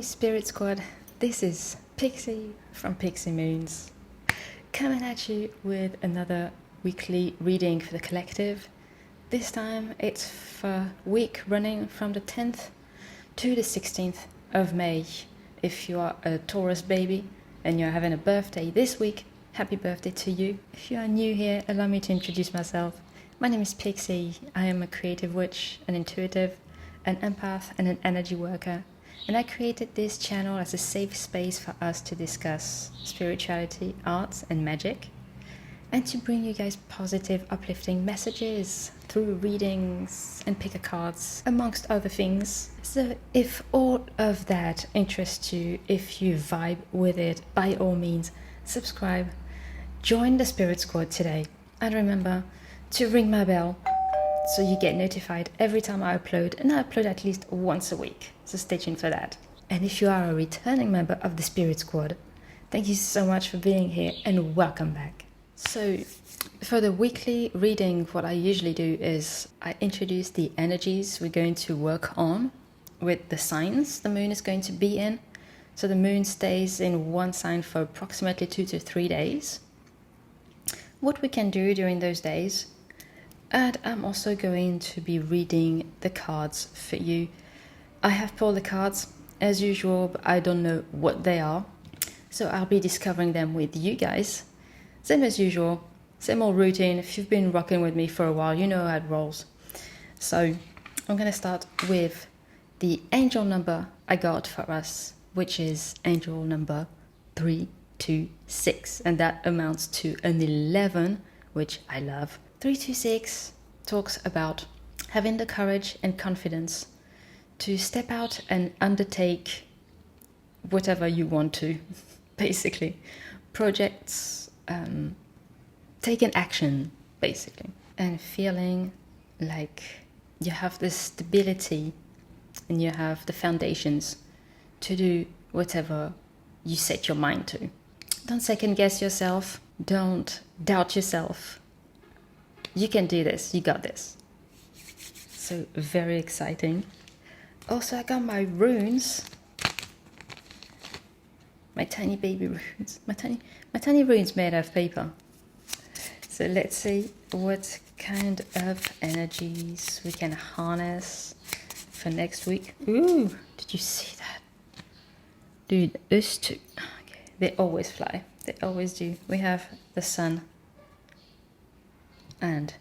Spirit Squad, this is Pixie from Pixie Moons, coming at you with another weekly reading for the collective. This time it's for a week running from the 10th to the 16th of May. If you are a Taurus baby and you're having a birthday this week, happy birthday to you. If you are new here, allow me to introduce myself. My name is Pixie. I am a creative witch, an intuitive, an empath and an energy worker. And I created this channel as a safe space for us to discuss spirituality, arts and magic, and to bring you guys positive, uplifting messages through readings and pick a cards, amongst other things. So if all of that interests you, if you vibe with it, by all means, subscribe, join the Spirit Squad today, and remember to ring my bell so you get notified every time I upload, and I upload at least once a week, so stay tuned for that. And if you are a returning member of the Spirit Squad, thank you so much for being here and welcome back. So for the weekly reading, what I usually do is I introduce the energies we're going to work on with the signs the moon is going to be in. So the moon stays in one sign for approximately 2 to 3 days. What we can do during those days. And I'm also going to be reading the cards for you. I have pulled the cards as usual, but I don't know what they are. So I'll be discovering them with you guys. Same as usual, same old routine. If you've been rocking with me for a while, you know how it rolls. So I'm going to start with the angel number I got for us, which is angel number 326. And that amounts to an 11, which I love. 326 talks about having the courage and confidence to step out and undertake whatever you want to, basically. Projects, taking action, basically. And feeling like you have the stability and you have the foundations to do whatever you set your mind to. Don't second guess yourself. Don't doubt yourself. You can do this, you got this. So very exciting. Also, I got my runes. My tiny baby runes. My tiny runes made of paper. So let's see what kind of energies we can harness for next week. Ooh, did you see that? Dude, those two. Okay, they always fly. They always do. We have the sun and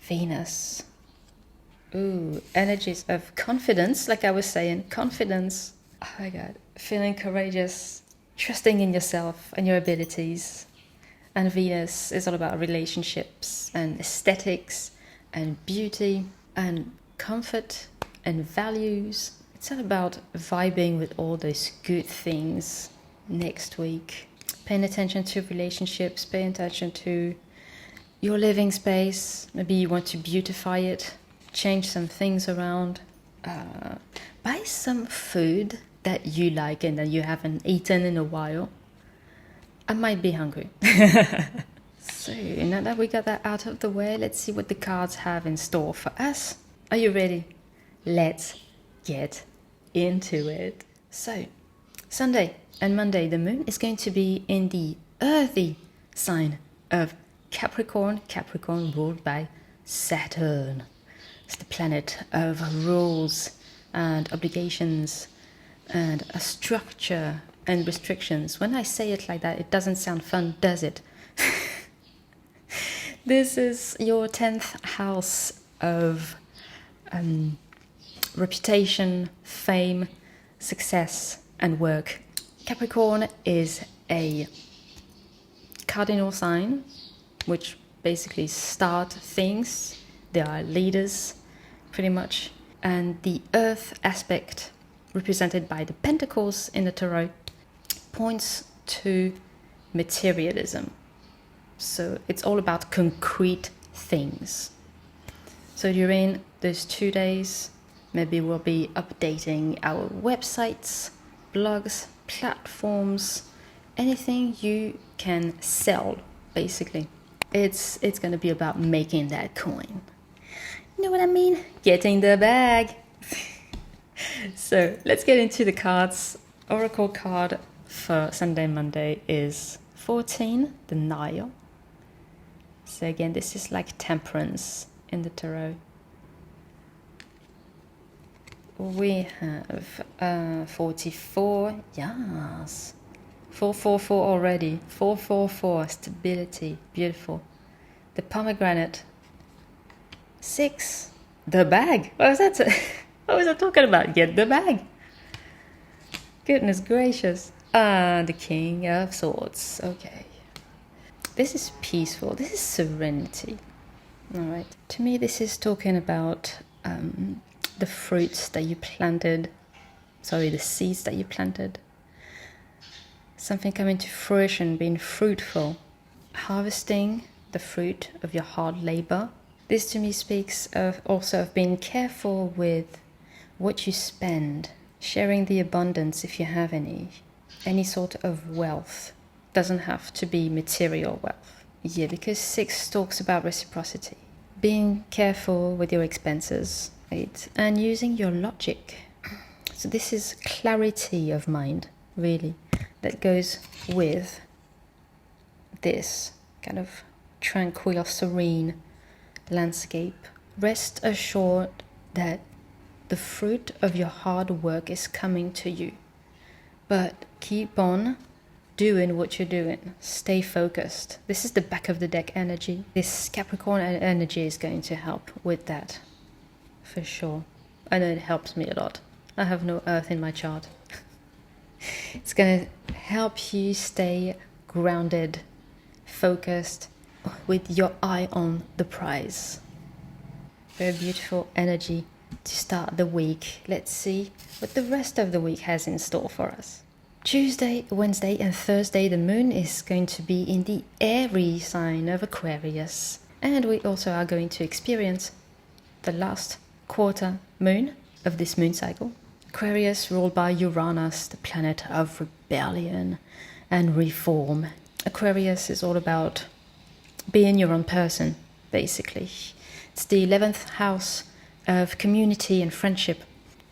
Venus. Ooh, energies of confidence, like I was saying, confidence. Oh my God, feeling courageous, trusting in yourself and your abilities. And Venus is all about relationships and aesthetics and beauty and comfort and values. It's all about vibing with all those good things next week. Paying attention to relationships, paying attention to your living space. Maybe you want to beautify it, change some things around, buy some food that you like and that you haven't eaten in a while. I might be hungry. So now that we got that out of the way, let's see what the cards have in store for us. Are you ready? Let's get into it. So Sunday and Monday, the moon is going to be in the earthy sign of Capricorn ruled by Saturn. It's the planet of rules and obligations and a structure and restrictions. When I say it like that, it doesn't sound fun, does it? This is your 10th house of reputation, fame, success and work. Capricorn is a cardinal sign, which basically start things. They are leaders, pretty much. And the earth aspect, represented by the pentacles in the tarot, points to materialism. So it's all about concrete things. So during those 2 days, maybe we'll be updating our websites, blogs, platforms, anything you can sell, basically. It's going to be about making that coin. You know what I mean? Getting the bag. So let's get into the cards. Oracle card for Sunday and Monday is 14, Denial. So again, this is like temperance in the tarot. We have 44, yes. 444 already. 444, stability, beautiful. The pomegranate. 6, the bag. What was that? What was I talking about? Get the bag. Goodness gracious. The King of Swords. Okay. This is peaceful. This is serenity. All right. To me, this is talking about the fruits that you planted. Sorry, the seeds that you planted. Something coming to fruition, being fruitful. Harvesting the fruit of your hard labor. This to me speaks of also of being careful with what you spend. Sharing the abundance if you have any sort of wealth. Doesn't have to be material wealth. Yeah, because 6 talks about reciprocity. Being careful with your expenses, right? And using your logic. So this is clarity of mind, really, that goes with this kind of tranquil, serene landscape. Rest assured that the fruit of your hard work is coming to you. But keep on doing what you're doing. Stay focused. This is the back of the deck energy. This Capricorn energy is going to help with that, for sure. I know it helps me a lot. I have no earth in my chart. It's going to help you stay grounded, focused, with your eye on the prize. Very beautiful energy to start the week. Let's see what the rest of the week has in store for us. Tuesday, Wednesday and Thursday, the moon is going to be in the airy sign of Aquarius. And we also are going to experience the last quarter moon of this moon cycle. Aquarius ruled by Uranus, the planet of rebellion and reform. Aquarius is all about being your own person, basically. It's the 11th house of community and friendship.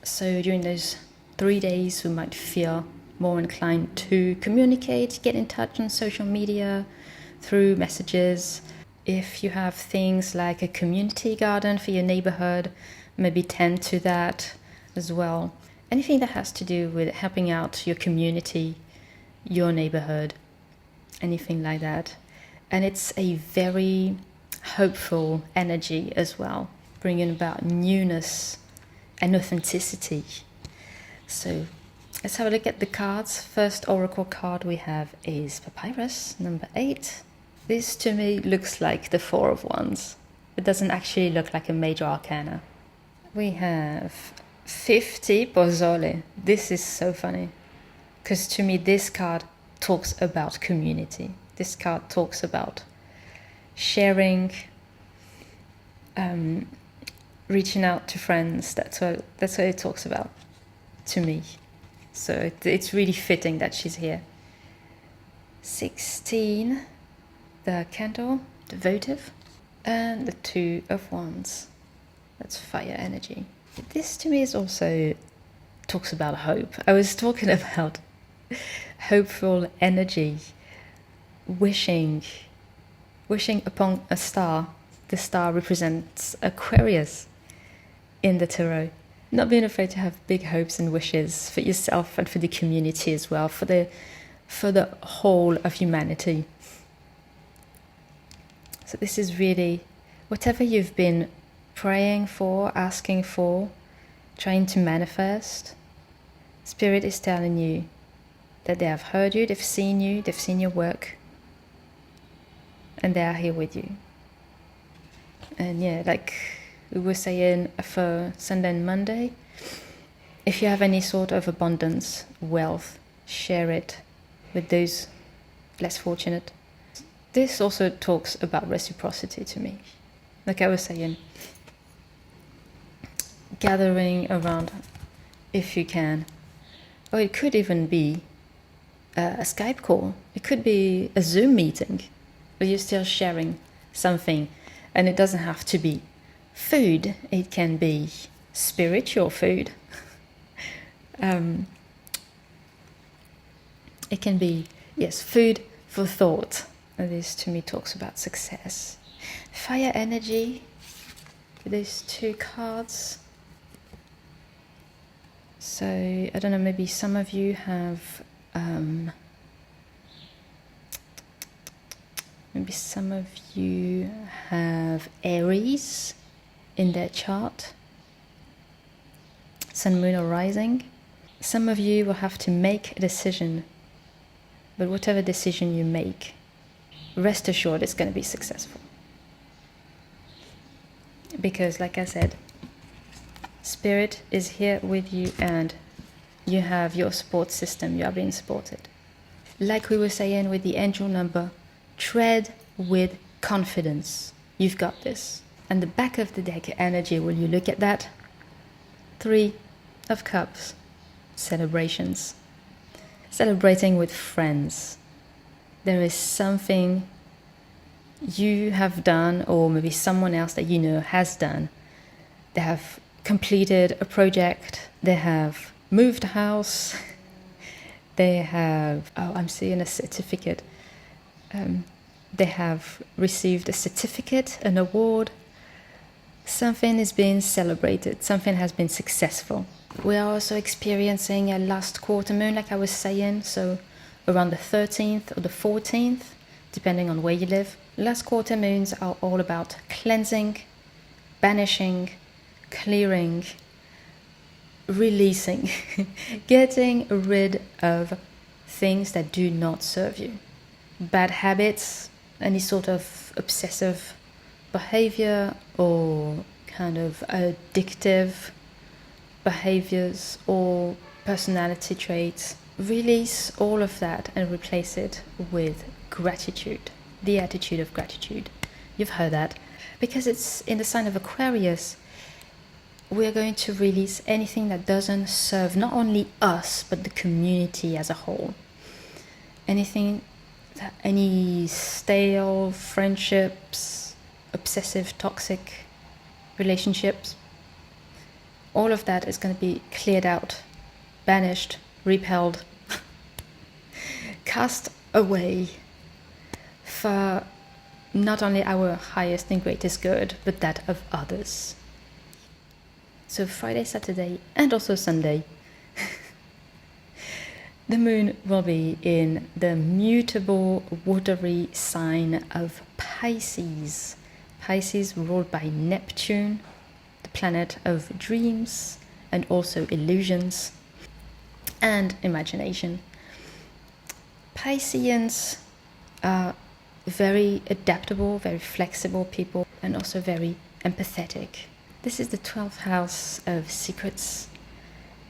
So during those 3 days, we might feel more inclined to communicate, get in touch on social media, through messages. If you have things like a community garden for your neighborhood, maybe tend to that as well. Anything that has to do with helping out your community, your neighborhood, anything like that. And it's a very hopeful energy as well, bringing about newness and authenticity. So let's have a look at the cards. First oracle card we have is Papyrus, number 8. This to me looks like the 4 of Wands. It doesn't actually look like a major arcana. We have 50 Pozzole. This is so funny, because to me this card talks about community. This card talks about sharing, reaching out to friends. That's what it talks about to me. So it's really fitting that she's here. 16, the Candle, devotive, and the 2 of Wands. That's fire energy. This to me is also talks about hope. I was talking about hopeful energy, wishing upon a star. The star represents Aquarius in the tarot. Not being afraid to have big hopes and wishes for yourself and for the community as well, for the whole of humanity. So this is really whatever you've been praying for, asking for, trying to manifest. Spirit is telling you that they have heard you, they've seen your work, and they are here with you. And yeah, like we were saying for Sunday and Monday, if you have any sort of abundance, wealth, share it with those less fortunate. This also talks about reciprocity to me. Like I was saying, gathering around if you can. Or it could even be a Skype call. It could be a Zoom meeting, but you're still sharing something. And it doesn't have to be food. It can be spiritual food. It can be, yes, food for thought. This to me talks about success. Fire energy, these two cards. So, I don't know, maybe some of you have, Aries in their chart. Sun, Moon or Rising. Some of you will have to make a decision, but whatever decision you make, rest assured it's going to be successful. Because, like I said, Spirit is here with you and you have your support system, you are being supported. Like we were saying with the angel number, tread with confidence. You've got this. And the back of the deck energy, will you look at that? 3 of Cups. Celebrations. Celebrating with friends. There is something you have done, or maybe someone else that you know has done. They have completed a project. They have moved a house. They have, I'm seeing a certificate. They have received a certificate, an award. Something is being celebrated. Something has been successful. We are also experiencing a last quarter moon, like I was saying, so around the 13th or the 14th, depending on where you live. Last quarter moons are all about cleansing, banishing, clearing, releasing, getting rid of things that do not serve you. Bad habits, any sort of obsessive behavior or kind of addictive behaviors or personality traits. Release all of that and replace it with gratitude, the attitude of gratitude. You've heard that. Because it's in the sign of Aquarius, we're going to release anything that doesn't serve not only us, but the community as a whole. Any stale friendships, obsessive, toxic relationships, all of that is going to be cleared out, banished, repelled, cast away for not only our highest and greatest good, but that of others. So Friday, Saturday, and also Sunday, the moon will be in the mutable, watery sign of Pisces. Pisces ruled by Neptune, the planet of dreams and also illusions and imagination. Pisceans are very adaptable, very flexible people, and also very empathetic. This is the 12th house of secrets,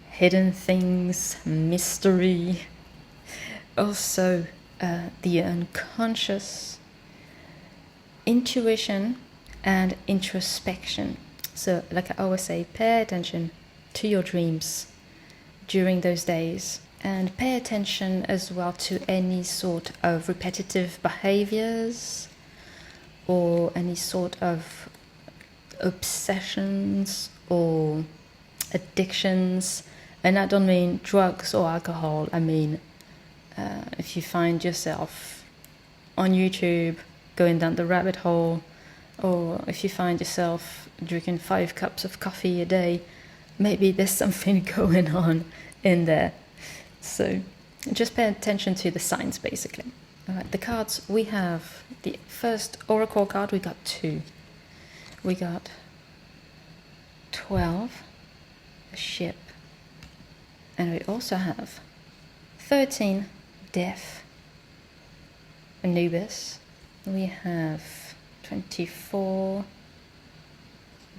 hidden things, mystery, also the unconscious, intuition and introspection. So, like I always say, pay attention to your dreams during those days, and pay attention as well to any sort of repetitive behaviors or any sort of obsessions or addictions. And I don't mean drugs or alcohol. I mean, if you find yourself on YouTube going down the rabbit hole, or if you find yourself drinking 5 cups of coffee a day, maybe there's something going on in there. So just pay attention to the signs, basically. All right, the cards, we have the first oracle card, we got 2. We got 12, a ship, and we also have 13, death, Anubis. We have 24,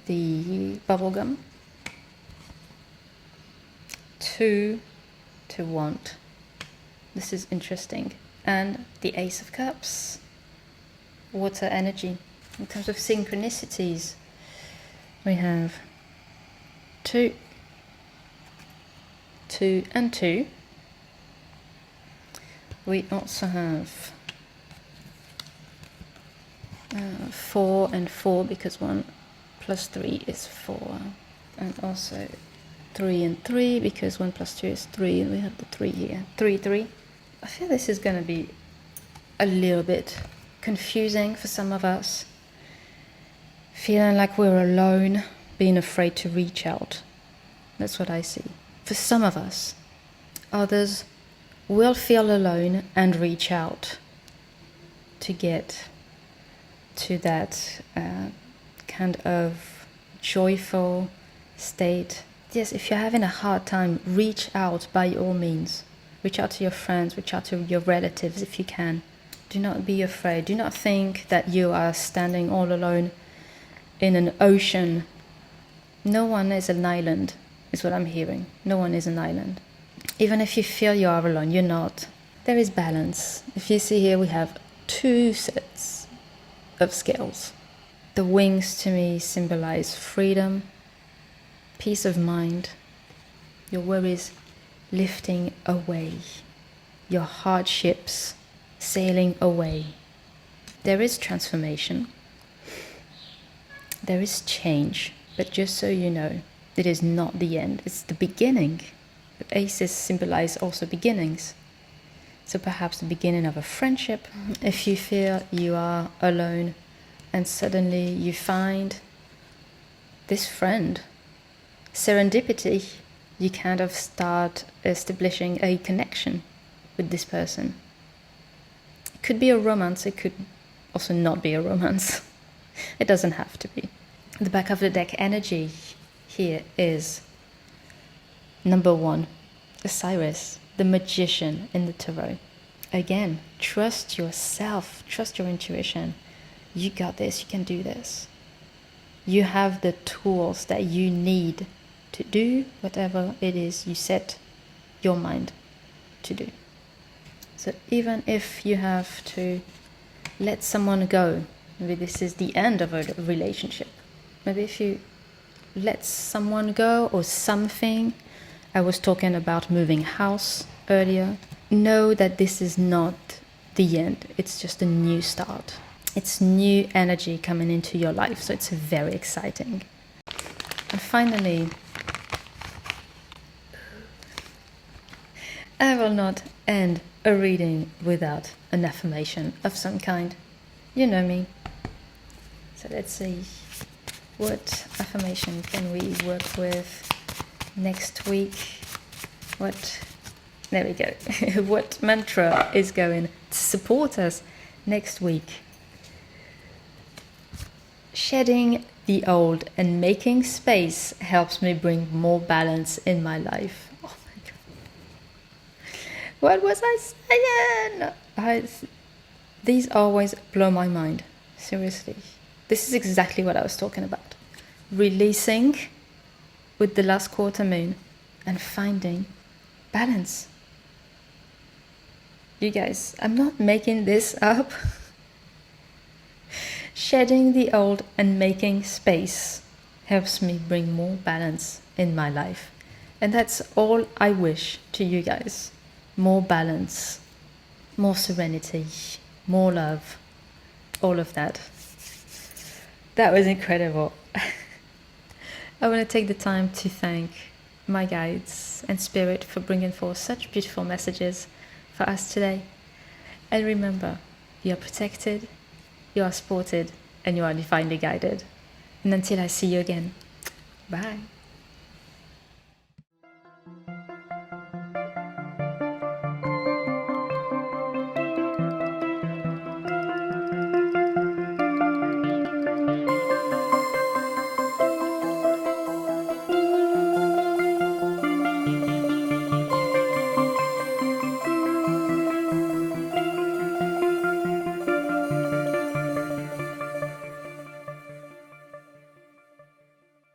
the bubblegum, 2 to want. This is interesting. And the Ace of Cups, water energy. In terms of synchronicities, we have 2, 2 and 2. We also have 4 and 4, because 1 plus 3 is 4. And also 3 and 3, because 1 plus 2 is 3, and we have the 3 here. 3, 3. I feel this is going to be a little bit confusing for some of us. Feeling like we're alone, being afraid to reach out. That's what I see. For some of us. Others will feel alone and reach out to get to that kind of joyful state. Yes, if you're having a hard time, reach out by all means. Reach out to your friends, reach out to your relatives if you can. Do not be afraid. Do not think that you are standing all alone in an ocean. No one is an island, is what I'm hearing. No one is an island. Even if you feel you are alone, you're not. There is balance. If you see here, we have 2 sets of scales. The wings to me symbolize freedom, peace of mind, your worries lifting away, your hardships sailing away. There is transformation, there is change, but just so you know, it is not the end, it's the beginning. But aces symbolize also beginnings. So perhaps the beginning of a friendship. If you feel you are alone and suddenly you find this friend, serendipity, you kind of start establishing a connection with this person. It could be a romance, it could also not be a romance. It doesn't have to be. The back of the deck energy here is number 1, Osiris, the magician in the tarot. Again, trust yourself, trust your intuition. You got this, you can do this. You have the tools that you need to do whatever it is you set your mind to do. So even if you have to let someone go, maybe this is the end of a relationship. Maybe if you let someone go or something, I was talking about moving house earlier. Know that this is not the end. It's just a new start. It's new energy coming into your life. So it's very exciting. And finally, I will not end a reading without an affirmation of some kind. You know me. So let's see. What affirmation can we work with next week? There we go. What mantra is going to support us next week? Shedding the old and making space helps me bring more balance in my life. Oh my God. What was I saying? These always blow my mind. Seriously. This is exactly what I was talking about. Releasing with the last quarter moon and finding balance. You guys, I'm not making this up. Shedding the old and making space helps me bring more balance in my life. And that's all I wish to you guys. More balance, more serenity, more love, all of that. That was incredible. I want to take the time to thank my guides and spirit for bringing forth such beautiful messages for us today. And remember, you are protected, you are supported, and you are divinely guided. And until I see you again, bye.